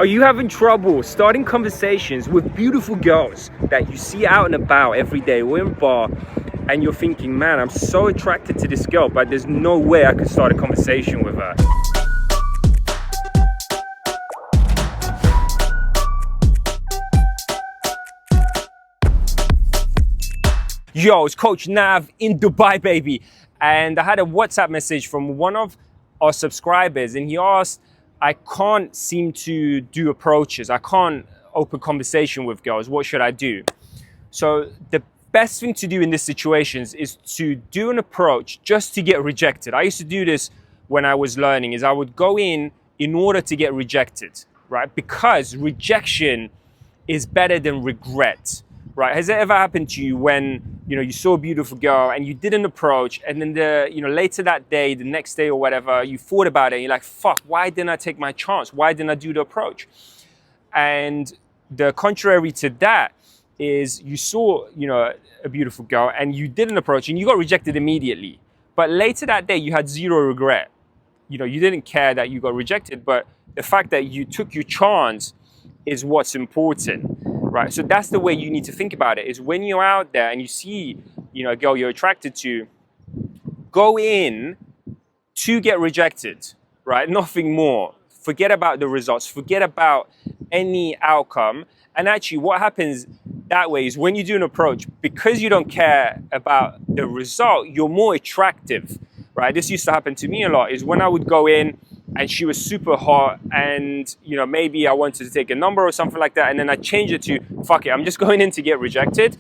Are you having trouble starting conversations with beautiful girls that you see out and about every day or in a bar, and you're thinking, man, I'm so attracted to this girl, but there's no way I can start a conversation with her? Yo, it's Coach Nav in Dubai, baby. And I had a WhatsApp message from one of our subscribers, and he asked, I can't seem to do approaches. I can't open conversation with girls. What should I do? So the best thing to do in these situations is to do an approach just to get rejected. I used to do this when I was learning, is I would go in order to get rejected, right? Because rejection is better than regret, right? Has it ever happened to you when, you saw a beautiful girl and you did an approach, and then later that day, the next day or whatever, you thought about it and you're like, fuck, why didn't I take my chance? Why didn't I do the approach? And the contrary to that is you saw, a beautiful girl and you did an approach and you got rejected immediately. But later that day, you had zero regret. You didn't care that you got rejected, but the fact that you took your chance is what's important, right? So that's the way you need to think about it, is when you're out there and you see, a girl you're attracted to, go in to get rejected, right? Nothing more. Forget about the results. Forget about any outcome. And actually what happens that way is when you do an approach, because you don't care about the result, you're more attractive, right? This used to happen to me a lot, is when I would go in and she was super hot and, maybe I wanted to take a number or something like that. And then I changed it to, fuck it, I'm just going in to get rejected.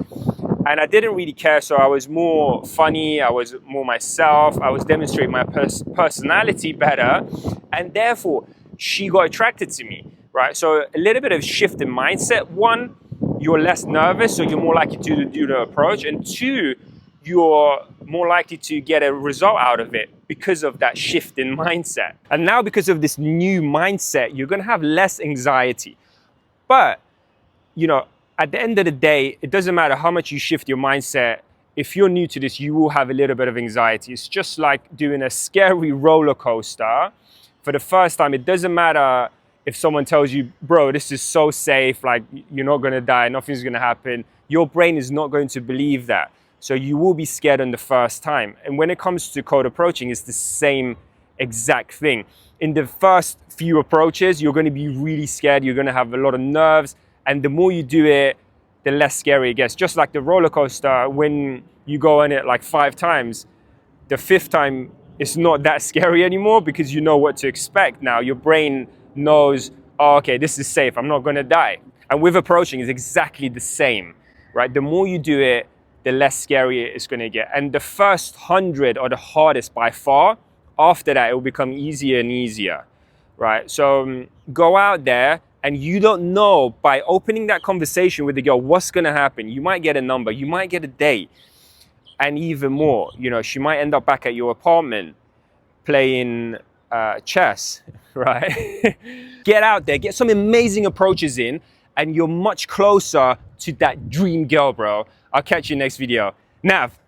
And I didn't really care. So I was more funny. I was more myself. I was demonstrating my personality better. And therefore, she got attracted to me, right? So a little bit of shift in mindset. One, you're less nervous, so you're more likely to do the approach. And two, you're more likely to get a result out of it because of that shift in mindset. And now because of this new mindset, you're going to have less anxiety. But, at the end of the day, it doesn't matter how much you shift your mindset. If you're new to this, you will have a little bit of anxiety. It's just like doing a scary roller coaster. For the first time, it doesn't matter if someone tells you, bro, this is so safe, like you're not going to die, nothing's going to happen. Your brain is not going to believe that. So you will be scared on the first time. And when it comes to cold approaching, it's the same exact thing. In the first few approaches, you're going to be really scared. You're going to have a lot of nerves. And the more you do it, the less scary it gets. Just like the roller coaster, when you go on it like 5 times, the 5th time, it's not that scary anymore because you know what to expect now. Your brain knows, oh, okay, this is safe. I'm not going to die. And with approaching, it's exactly the same, right? The more you do it, the less scary it's going to get. And the first 100 are the hardest by far. After that, it will become easier and easier, right? So go out there, and you don't know, by opening that conversation with the girl, what's going to happen. You might get a number, you might get a date, and even more, she might end up back at your apartment playing chess, right? Get out there, get some amazing approaches in, and you're much closer to that dream girl, bro. I'll catch you next video. Nav.